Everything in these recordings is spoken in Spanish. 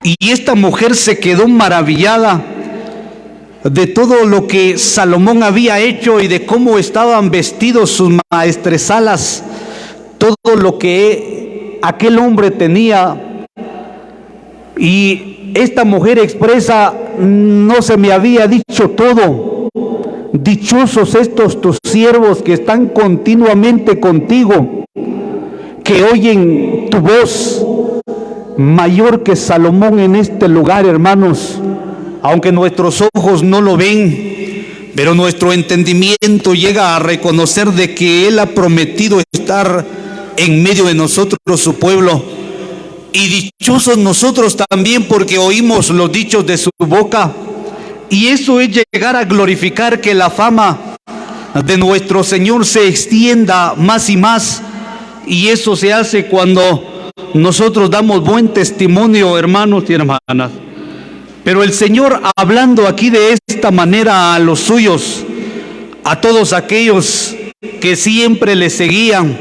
Y esta mujer se quedó maravillada de todo lo que Salomón había hecho y de cómo estaban vestidos sus maestresalas, todo lo que aquel hombre tenía. Y esta mujer expresa: no se me había dicho todo. Dichosos estos tus siervos que están continuamente contigo, que oyen tu voz. Mayor que Salomón en este lugar, hermanos. Aunque nuestros ojos no lo ven, pero nuestro entendimiento llega a reconocer de que Él ha prometido estar en medio de nosotros, su pueblo. Y dichosos nosotros también, porque oímos los dichos de su boca. Y eso es llegar a glorificar, que la fama de nuestro Señor se extienda más y más. Y eso se hace cuando nosotros damos buen testimonio, hermanos y hermanas. Pero el Señor, hablando aquí de esta manera a los suyos, a todos aquellos que siempre le seguían,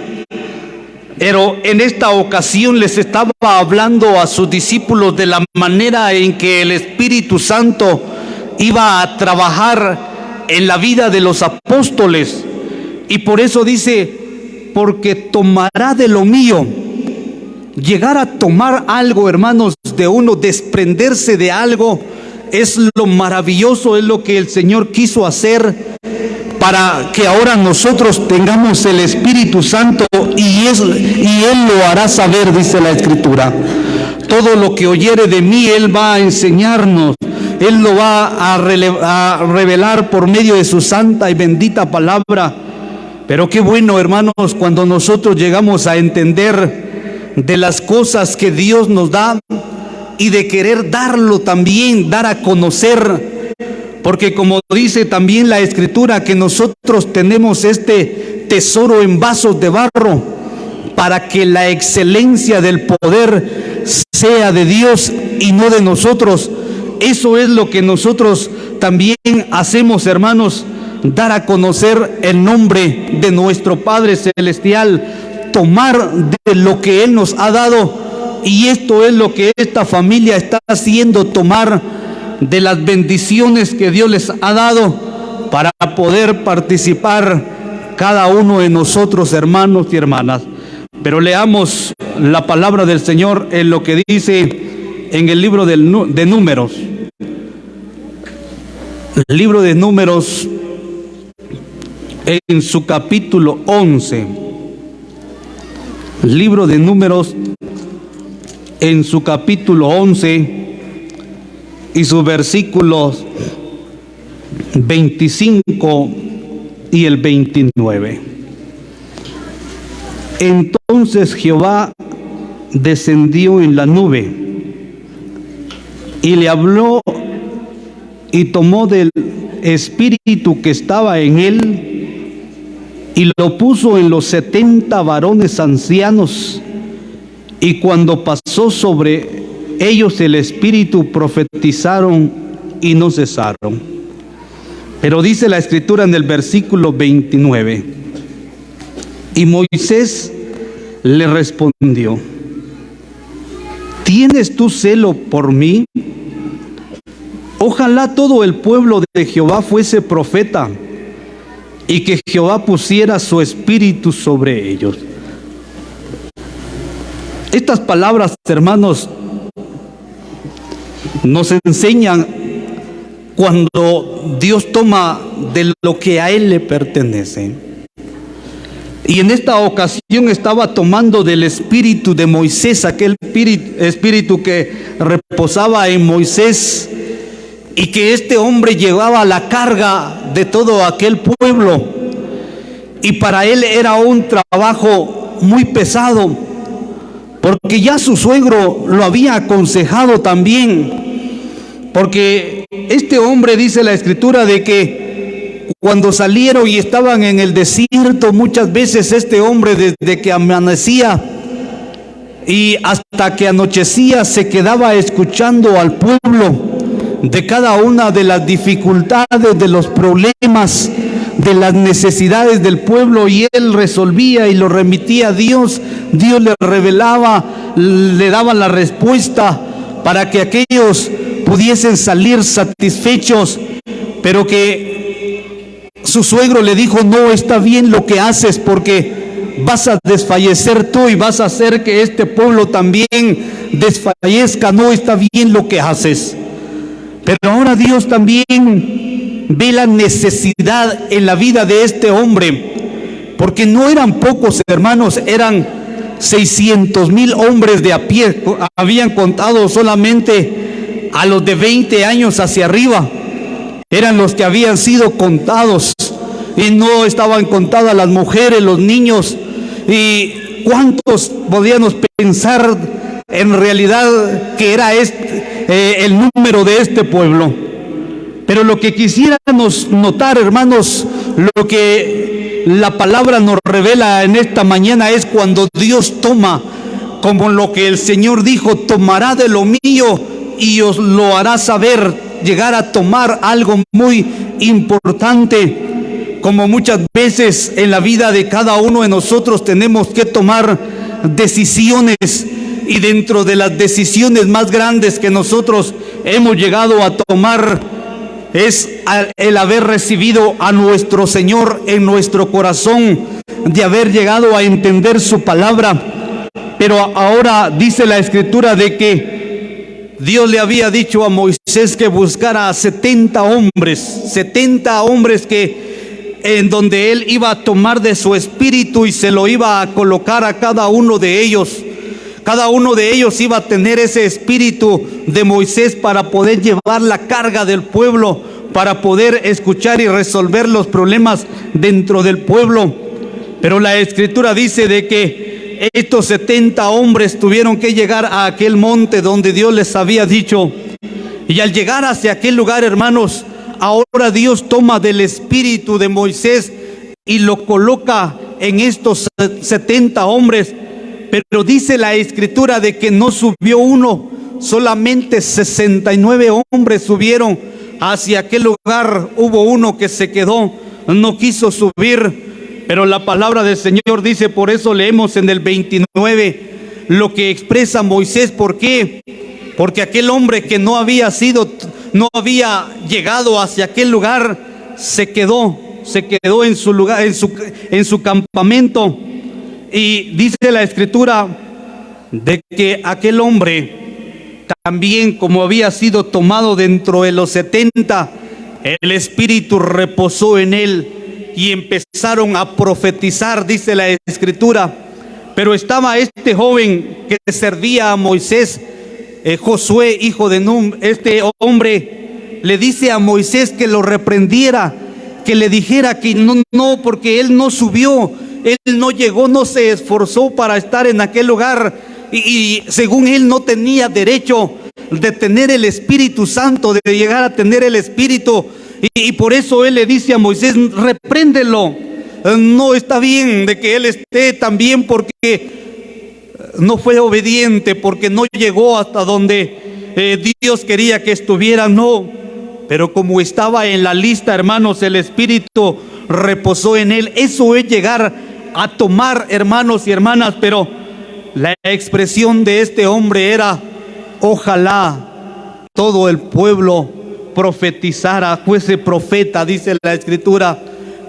pero en esta ocasión les estaba hablando a sus discípulos de la manera en que el Espíritu Santo iba a trabajar en la vida de los apóstoles. Y por eso dice: porque tomará de lo mío. Llegar a tomar algo, hermanos, de uno, desprenderse de algo, es lo maravilloso, es lo que el Señor quiso hacer para que ahora nosotros tengamos el Espíritu Santo, y Él lo hará saber, dice la Escritura. Todo lo que oyere de mí, Él va a enseñarnos, Él lo va a revelar por medio de su santa y bendita palabra. Pero qué bueno, hermanos, cuando nosotros llegamos a entender de las cosas que Dios nos da y de querer darlo también, dar a conocer, porque como dice también la Escritura, que nosotros tenemos este tesoro en vasos de barro, para que la excelencia del poder sea de Dios y no de nosotros. Eso es lo que nosotros también hacemos, hermanos, dar a conocer el nombre de nuestro Padre Celestial, tomar de lo que Él nos ha dado. Y esto es lo que esta familia está haciendo, tomar de las bendiciones que Dios les ha dado para poder participar cada uno de nosotros, hermanos y hermanas. Pero leamos la palabra del Señor en lo que dice en el libro de Números. El libro de Números, en su capítulo 11. Libro de Números, en su capítulo 11 y sus versículos 25 y el 29. Entonces Jehová descendió en la nube y le habló, y tomó del espíritu que estaba en él y lo puso en los 70 varones ancianos, y cuando pasó sobre ellos el espíritu, profetizaron y no cesaron. Pero dice la Escritura en el versículo 29: y Moisés le respondió: ¿tienes tú celo por mí? Ojalá todo el pueblo de Jehová fuese profeta, y que Jehová pusiera su espíritu sobre ellos. Estas palabras, hermanos, nos enseñan cuando Dios toma de lo que a Él le pertenece. Y en esta ocasión estaba tomando del espíritu de Moisés, aquel espíritu que reposaba en Moisés, y que este hombre llevaba la carga de todo aquel pueblo. Y para él era un trabajo muy pesado, porque ya su suegro lo había aconsejado también. Porque este hombre, dice la Escritura, de que cuando salieron y estaban en el desierto, muchas veces este hombre, desde que amanecía y hasta que anochecía, se quedaba escuchando al pueblo de cada una de las dificultades, de los problemas, de las necesidades del pueblo, y él resolvía y lo remitía a Dios. Dios le revelaba, le daba la respuesta para que aquellos pudiesen salir satisfechos, pero que su suegro le dijo: no está bien lo que haces, porque vas a desfallecer tú y vas a hacer que este pueblo también desfallezca. No está bien lo que haces. Pero ahora Dios también ve la necesidad en la vida de este hombre, porque no eran pocos, hermanos, eran 600,000 hombres de a pie. Habían contado solamente a los de 20 años hacia arriba, eran los que habían sido contados, y no estaban contadas las mujeres, los niños. Y cuántos podíamos pensar en realidad que era el número de este pueblo. Pero lo que quisiéramos notar, hermanos, lo que la palabra nos revela en esta mañana es cuando Dios toma, como lo que el Señor dijo: tomará de lo mío y os lo hará saber. Llegar a tomar algo muy importante, como muchas veces en la vida de cada uno de nosotros tenemos que tomar decisiones, y dentro de las decisiones más grandes que nosotros hemos llegado a tomar es el haber recibido a nuestro Señor en nuestro corazón, de haber llegado a entender su palabra. Pero ahora dice la Escritura de que Dios le había dicho a Moisés que buscara a 70 hombres que en donde él iba a tomar de su espíritu y se lo iba a colocar a cada uno de ellos. Cada uno de ellos iba a tener ese espíritu de Moisés para poder llevar la carga del pueblo, para poder escuchar y resolver los problemas dentro del pueblo. Pero la Escritura dice de que estos 70 hombres tuvieron que llegar a aquel monte donde Dios les había dicho. Y al llegar hacia aquel lugar, hermanos, ahora Dios toma del espíritu de Moisés y lo coloca en estos 70 hombres. Pero dice la Escritura de que no subió uno, solamente 69 hombres subieron hacia aquel lugar. Hubo uno que se quedó, no quiso subir. Pero la palabra del Señor dice, por eso leemos en el 29 lo que expresa Moisés. ¿Por qué? Porque aquel hombre que no había llegado hacia aquel lugar, se quedó en su lugar, en su campamento. Y dice la Escritura de que aquel hombre también, como había sido tomado dentro de los 70, el Espíritu reposó en él y empezaron a profetizar, dice la Escritura. Pero estaba este joven que servía a Moisés, Josué, hijo de Nun. Este hombre le dice a Moisés que lo reprendiera, que le dijera que no, porque él no subió, él no llegó, no se esforzó para estar en aquel lugar, y según él no tenía derecho de tener el Espíritu Santo, de llegar a tener el Espíritu. Y por eso él le dice a Moisés: repréndelo, no está bien de que él esté también, porque no fue obediente, porque no llegó hasta donde Dios quería que estuviera. No, pero como estaba en la lista, hermanos, el Espíritu reposó en él. Eso es llegar a tomar, hermanos y hermanas. Pero la expresión de este hombre era: ojalá todo el pueblo profetizara, fuese profeta. Dice la Escritura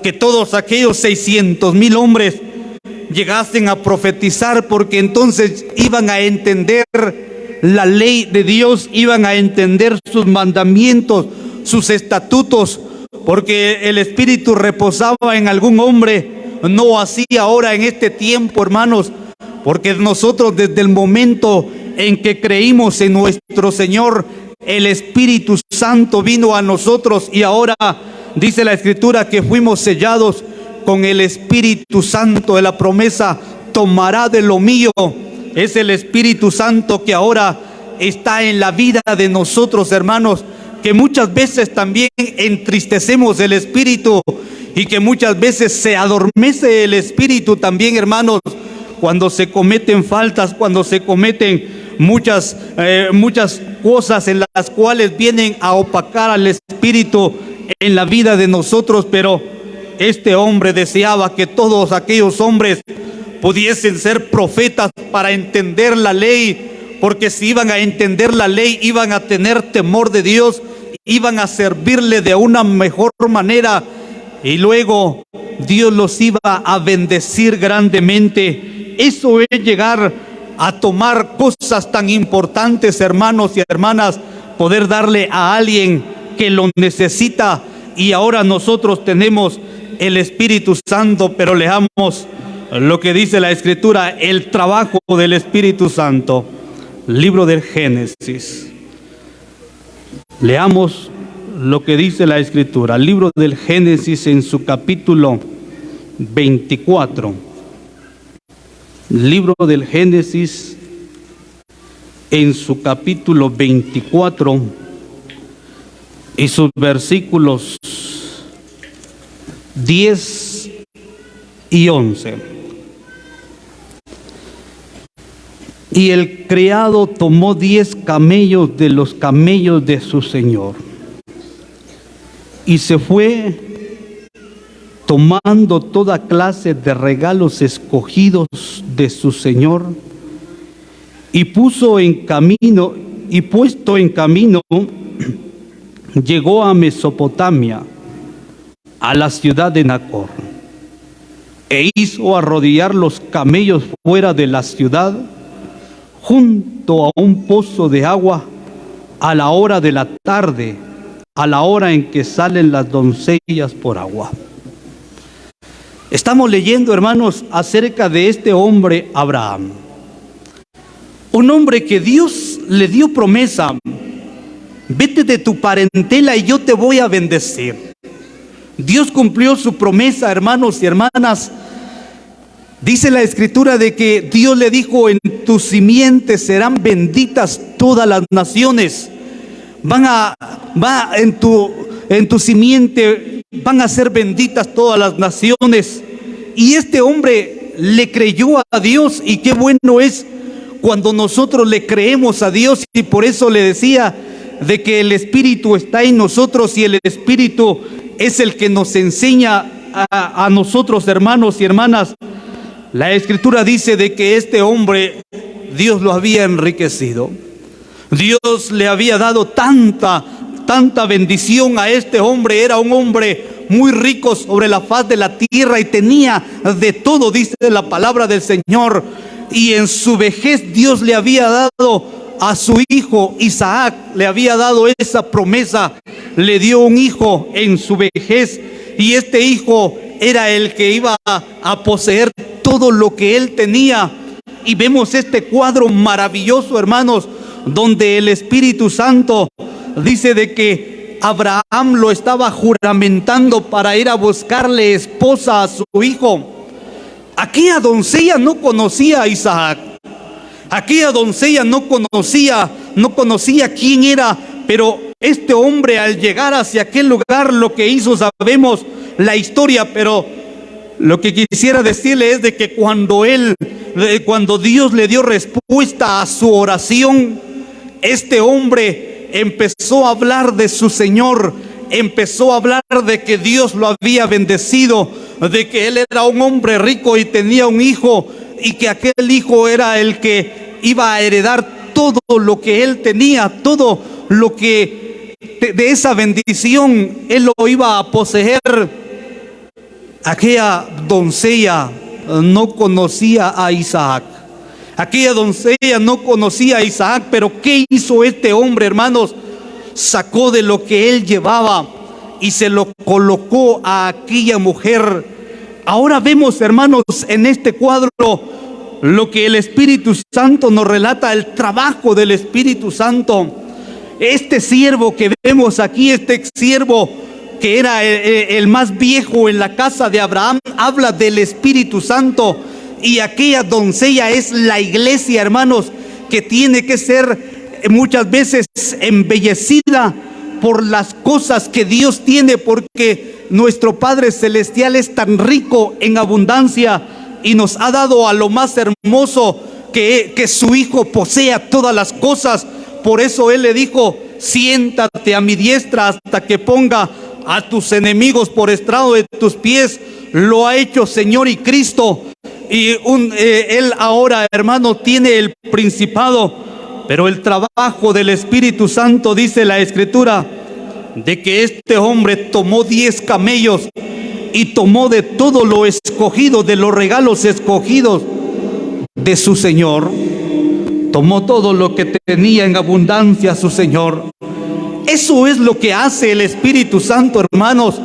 que todos aquellos 600,000 hombres llegasen a profetizar, porque entonces iban a entender la ley de Dios, iban a entender sus mandamientos, sus estatutos, porque el Espíritu reposaba en algún hombre, no así ahora en este tiempo, hermanos, porque nosotros desde el momento en que creímos en nuestro Señor, el Espíritu Santo vino a nosotros, y ahora dice la Escritura que fuimos sellados con el Espíritu Santo de la promesa: tomará de lo mío. Es el Espíritu Santo que ahora está en la vida de nosotros, hermanos, que muchas veces también entristecemos el Espíritu, y que muchas veces se adormece el Espíritu también, hermanos, cuando se cometen faltas, cuando se cometen muchas cosas en las cuales vienen a opacar al Espíritu en la vida de nosotros. Pero este hombre deseaba que todos aquellos hombres pudiesen ser profetas para entender la ley, porque si iban a entender la ley, iban a tener temor de Dios, iban a servirle de una mejor manera, y luego Dios los iba a bendecir grandemente. Eso es llegar a tomar cosas tan importantes, hermanos y hermanas, poder darle a alguien que lo necesita. Y ahora nosotros tenemos el Espíritu Santo, pero leamos lo que dice la Escritura, el trabajo del Espíritu Santo. Libro del Génesis. Leamos lo que dice la Escritura. Libro del Génesis en su capítulo 24. Libro del Génesis en su capítulo 24 y sus versículos 10 y 11. Y el criado tomó 10 camellos de los camellos de su señor y se fue tomando toda clase de regalos escogidos de su señor, y puesto en camino, llegó a Mesopotamia, a la ciudad de Nacor, e hizo arrodillar los camellos fuera de la ciudad, junto a un pozo de agua, a la hora de la tarde, a la hora en que salen las doncellas por agua. Estamos leyendo, hermanos, acerca de este hombre Abraham, un hombre que Dios le dio promesa: vete de tu parentela y yo te voy a bendecir. Dios cumplió su promesa, hermanos y hermanas. Dice la Escritura de que Dios le dijo: en tu simiente serán benditas todas las naciones. En tu simiente van a ser benditas todas las naciones. Y este hombre le creyó a Dios, y qué bueno es cuando nosotros le creemos a Dios. Y por eso le decía de que el Espíritu está en nosotros, y el Espíritu es el que nos enseña a nosotros, hermanos y hermanas. La Escritura dice de que este hombre, Dios lo había enriquecido. Dios le había dado tanta bendición a este hombre. Era un hombre muy rico sobre la faz de la tierra y tenía de todo, dice la palabra del Señor. Y en su vejez Dios le había dado a su hijo Isaac, le había dado esa promesa. Le dio un hijo en su vejez, y este hijo era el que iba a poseer todo lo que él tenía. Y vemos este cuadro maravilloso, hermanos, donde el Espíritu Santo dice de que Abraham lo estaba juramentando para ir a buscarle esposa a su hijo. Aquella doncella no conocía a Isaac. Aquella doncella no conocía quién era, pero este hombre, al llegar hacia aquel lugar, lo que hizo, sabemos la historia, pero lo que quisiera decirle es de que cuando Dios le dio respuesta a su oración, este hombre empezó a hablar de su Señor, empezó a hablar de que Dios lo había bendecido, de que él era un hombre rico y tenía un hijo, y que aquel hijo era el que iba a heredar todo lo que él tenía, todo lo que de esa bendición él lo iba a poseer. Aquella doncella no conocía a Isaac. Aquella doncella no conocía a Isaac, pero ¿qué hizo este hombre, hermanos? Sacó de lo que él llevaba y se lo colocó a aquella mujer. Ahora vemos, hermanos, en este cuadro lo que el Espíritu Santo nos relata, el trabajo del Espíritu Santo. Este siervo que vemos aquí, este siervo que era el más viejo en la casa de Abraham, habla del Espíritu Santo. Y aquella doncella es la iglesia, hermanos, que tiene que ser muchas veces embellecida por las cosas que Dios tiene, porque nuestro Padre Celestial es tan rico en abundancia y nos ha dado a lo más hermoso, que su Hijo posea todas las cosas. Por eso Él le dijo: siéntate a mi diestra hasta que ponga a tus enemigos por estrado de tus pies. Lo ha hecho Señor y Cristo. Y Él ahora, hermano, tiene el principado Pero el trabajo del Espíritu Santo, dice la Escritura, de que este hombre tomó 10 camellos y tomó de todo lo escogido, de los regalos escogidos de su Señor. Tomó todo lo que tenía en abundancia su Señor. Eso es lo que hace el Espíritu Santo, hermanos,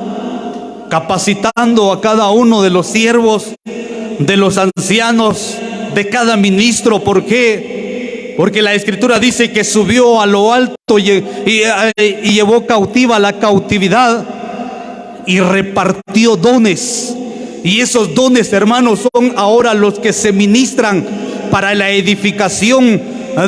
capacitando a cada uno de los siervos, de los ancianos, de cada ministro. ¿Por qué? Porque la Escritura dice que subió a lo alto y llevó cautiva la cautividad y repartió dones. Y esos dones, hermanos, son ahora los que se ministran para la edificación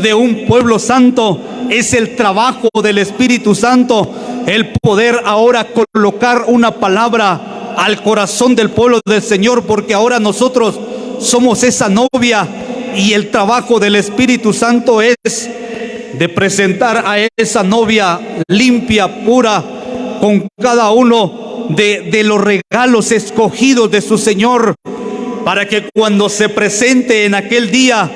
de un pueblo santo. Es el trabajo del Espíritu Santo, el poder ahora colocar una palabra al corazón del pueblo del Señor, porque ahora nosotros somos esa novia, y el trabajo del Espíritu Santo es de presentar a esa novia limpia, pura, con cada uno de los regalos escogidos de su Señor, para que cuando se presente en aquel día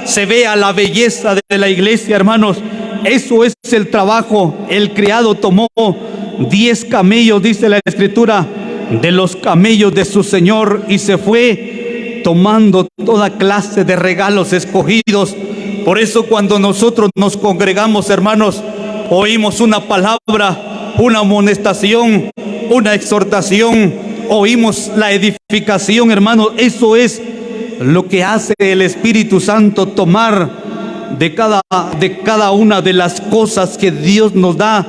se vea la belleza de la iglesia, hermanos. Eso es el trabajo. El criado tomó 10 camellos, dice la Escritura, de los camellos de su Señor, y se fue tomando toda clase de regalos escogidos. Por eso cuando nosotros nos congregamos, hermanos, oímos una palabra, una amonestación, una exhortación, oímos la edificación, hermanos. Eso es lo que hace el Espíritu Santo, tomar de cada una de las cosas que Dios nos da.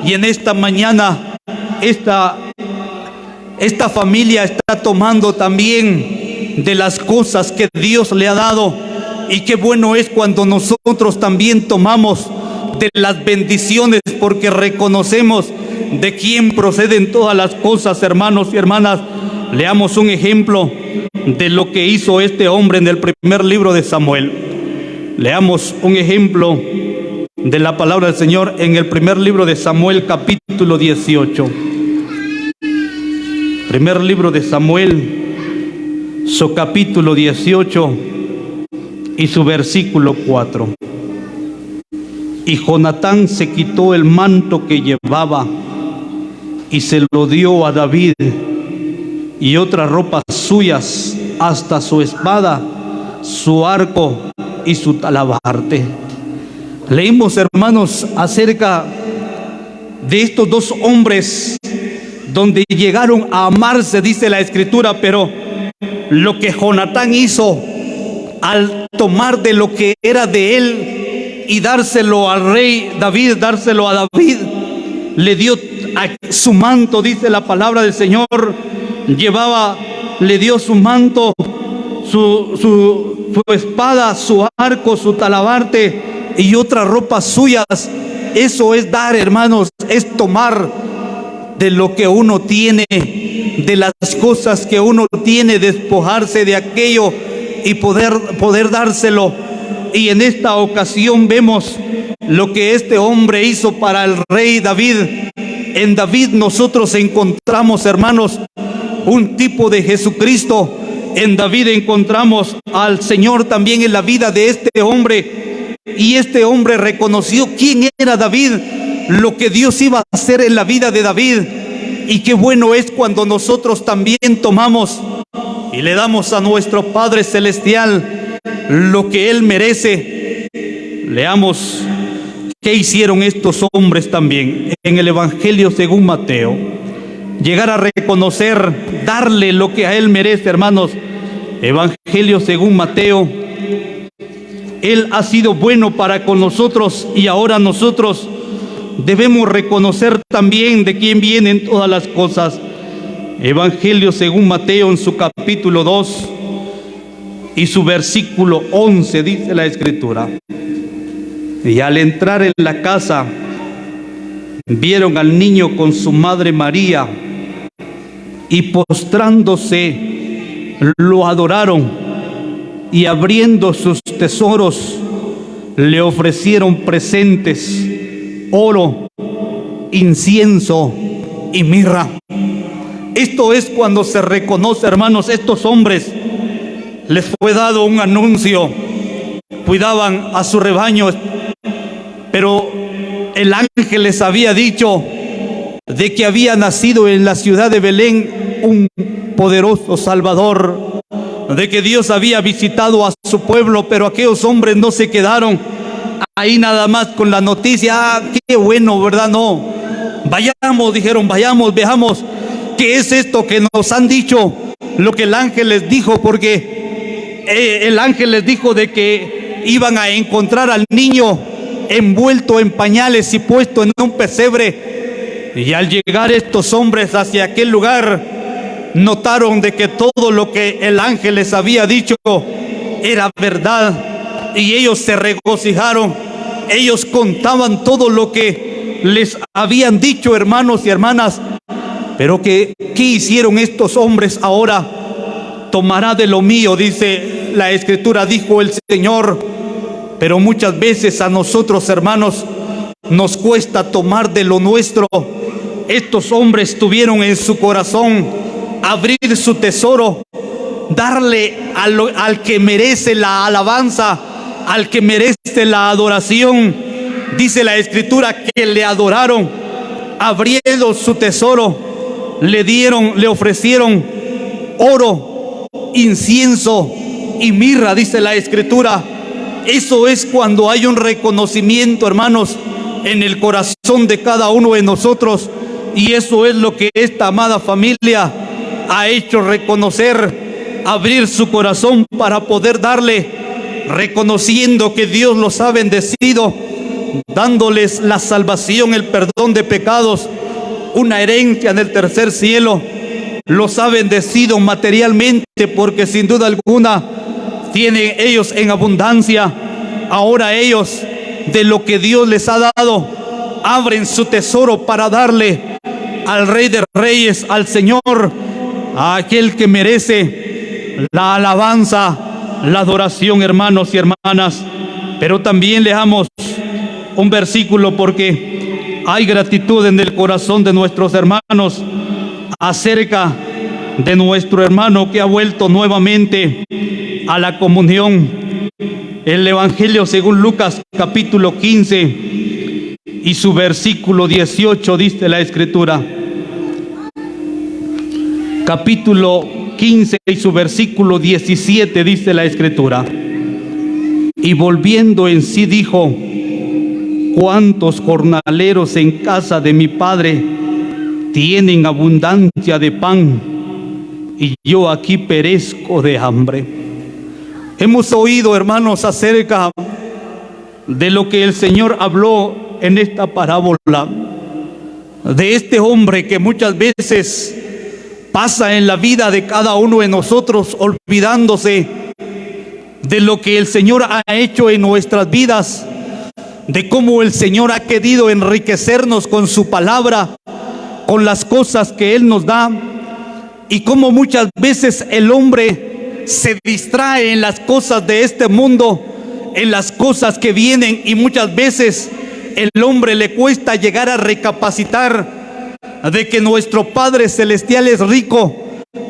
Y en esta mañana esta familia está tomando también de las cosas que Dios le ha dado. Y qué bueno es cuando nosotros también tomamos de las bendiciones, porque reconocemos de quién proceden todas las cosas, hermanos y hermanas. Leamos un ejemplo de lo que hizo este hombre en el primer libro de Samuel. Leamos un ejemplo de la palabra del Señor en el primer libro de Samuel, capítulo 18. Primer libro de Samuel, su capítulo 18 y su versículo 4. Y Jonatán se quitó el manto que llevaba y se lo dio a David, y otras ropas suyas, hasta su espada, su arco y su talabarte. Leímos, hermanos, acerca de estos dos hombres, donde llegaron a amarse, dice la Escritura. Pero lo que Jonatán hizo al tomar de lo que era de él y dárselo al rey David, dárselo a David, le dio su manto, dice la palabra del Señor. Le dio su manto, su espada, su arco, su talabarte y otras ropas suyas. Eso es dar, hermanos, es tomar de lo que uno tiene, de las cosas que uno tiene, despojarse de aquello y poder dárselo. Y en esta ocasión vemos lo que este hombre hizo para el rey David. En David nosotros encontramos, hermanos, un tipo de Jesucristo. En David encontramos al Señor también en la vida de este hombre. Y este hombre reconoció quién era David, lo que Dios iba a hacer en la vida de David. Y qué bueno es cuando nosotros también tomamos y le damos a nuestro Padre Celestial lo que Él merece. Leamos qué hicieron estos hombres también en el Evangelio según Mateo. Llegar a reconocer, darle lo que a Él merece, hermanos. Evangelio según Mateo. Él ha sido bueno para con nosotros, y ahora nosotros debemos reconocer también de quién vienen todas las cosas. Evangelio según Mateo, en su capítulo 2 y su versículo 11, dice la Escritura. Y al entrar en la casa, vieron al niño con su madre María, y postrándose lo adoraron, y abriendo sus tesoros le ofrecieron presentes, oro, incienso y mirra. Esto es cuando se reconoce, hermanos, estos hombres les fue dado un anuncio. Cuidaban a su rebaño, pero el ángel les había dicho de que había nacido en la ciudad de Belén un poderoso Salvador, de que Dios había visitado a su pueblo, pero aquellos hombres no se quedaron ahí nada más con la noticia. Qué bueno, ¿verdad? No, vayamos, dijeron, vayamos, veamos qué es esto que nos han dicho, lo que el ángel les dijo, porque el ángel les dijo de que iban a encontrar al niño envuelto en pañales y puesto en un pesebre. Y al llegar estos hombres hacia aquel lugar, notaron de que todo lo que el ángel les había dicho era verdad, y ellos se regocijaron. Ellos contaban todo lo que les habían dicho, hermanos y hermanas. Pero ¿qué hicieron estos hombres ahora? Tomará de lo mío, dice la Escritura, dijo el Señor. Pero muchas veces a nosotros, hermanos, nos cuesta tomar de lo nuestro. Estos hombres tuvieron en su corazón abrir su tesoro, darle al que merece la alabanza, al que merece la adoración. Dice la Escritura que le adoraron, abrieron su tesoro, le ofrecieron oro, incienso y mirra, dice la Escritura. Eso es cuando hay un reconocimiento, hermanos, en el corazón de cada uno de nosotros. Y eso es lo que esta amada familia ha hecho, reconocer, abrir su corazón para poder darle, reconociendo que Dios los ha bendecido, dándoles la salvación, el perdón de pecados, una herencia en el tercer cielo. Los ha bendecido materialmente, porque sin duda alguna tienen ellos en abundancia. Ahora ellos, de lo que Dios les ha dado, abren su tesoro para darle al Rey de Reyes, al Señor, a aquel que merece la alabanza, la adoración, hermanos y hermanas. Pero también leamos un versículo, porque hay gratitud en el corazón de nuestros hermanos acerca de nuestro hermano que ha vuelto nuevamente a la comunión. El Evangelio según Lucas capítulo 15 y su versículo 18 dice la Escritura. Capítulo 15 y su versículo 17 dice la Escritura. Y volviendo en sí dijo: ¿cuántos jornaleros en casa de mi padre tienen abundancia de pan, y yo aquí perezco de hambre? Hemos oído, hermanos, acerca de lo que el Señor habló en esta parábola, de este hombre que muchas veces pasa en la vida de cada uno de nosotros, olvidándose de lo que el Señor ha hecho en nuestras vidas, de cómo el Señor ha querido enriquecernos con su palabra, con las cosas que Él nos da, y cómo muchas veces el hombre se distrae en las cosas de este mundo, en las cosas que vienen, y muchas veces el hombre le cuesta llegar a recapacitar de que nuestro Padre Celestial es rico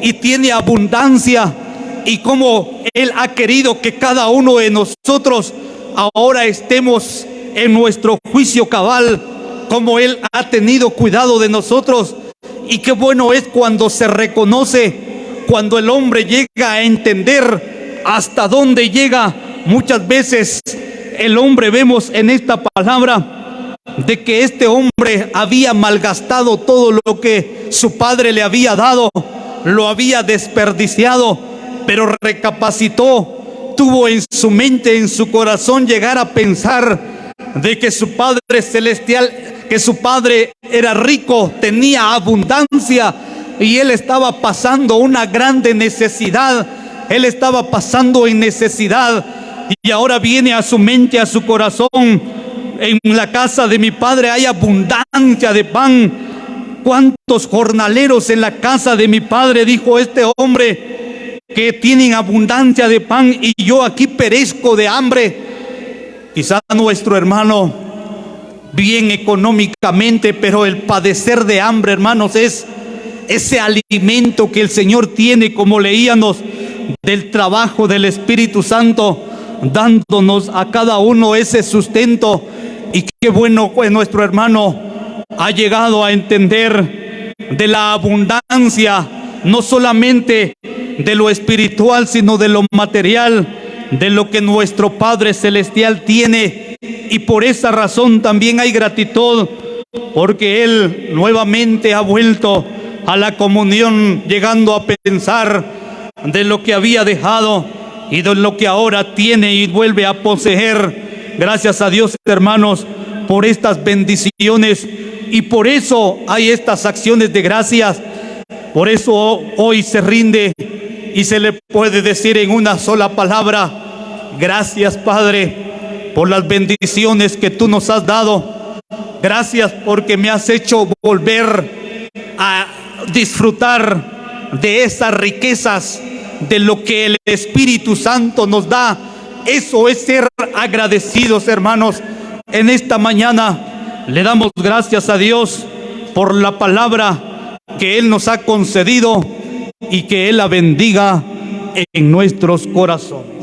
y tiene abundancia, y cómo Él ha querido que cada uno de nosotros ahora estemos en nuestro juicio cabal, como Él ha tenido cuidado de nosotros. Y qué bueno es cuando se reconoce, cuando el hombre llega a entender hasta dónde llega. Muchas veces el hombre, vemos en esta palabra de que este hombre había malgastado todo lo que su padre le había dado, lo había desperdiciado, pero recapacitó, tuvo en su mente, en su corazón, llegar a pensar de que su Padre Celestial, que su padre era rico, tenía abundancia, y él estaba pasando una grande necesidad. Él estaba pasando en necesidad, y ahora viene a su mente, a su corazón: en la casa de mi padre hay abundancia de pan. ¿Cuántos jornaleros en la casa de mi padre, dijo este hombre, que tienen abundancia de pan, y yo aquí perezco de hambre? Quizá nuestro hermano bien económicamente, pero el padecer de hambre, hermanos, es ese alimento que el Señor tiene, como leíamos, del trabajo del Espíritu Santo, dándonos a cada uno ese sustento Y qué bueno que nuestro hermano ha llegado a entender de la abundancia, no solamente de lo espiritual, sino de lo material, de lo que nuestro Padre Celestial tiene. Y por esa razón también hay gratitud, porque Él nuevamente ha vuelto a la comunión, llegando a pensar de lo que había dejado y de lo que ahora tiene y vuelve a poseer. Gracias a Dios, hermanos, por estas bendiciones, y por eso hay estas acciones de gracias. Por eso hoy se rinde y se le puede decir en una sola palabra: gracias, Padre, por las bendiciones que tú nos has dado. Gracias porque me has hecho volver a disfrutar de esas riquezas, de lo que el Espíritu Santo nos da. Eso es ser agradecidos, hermanos. En esta mañana le damos gracias a Dios por la palabra que Él nos ha concedido, y que Él la bendiga en nuestros corazones.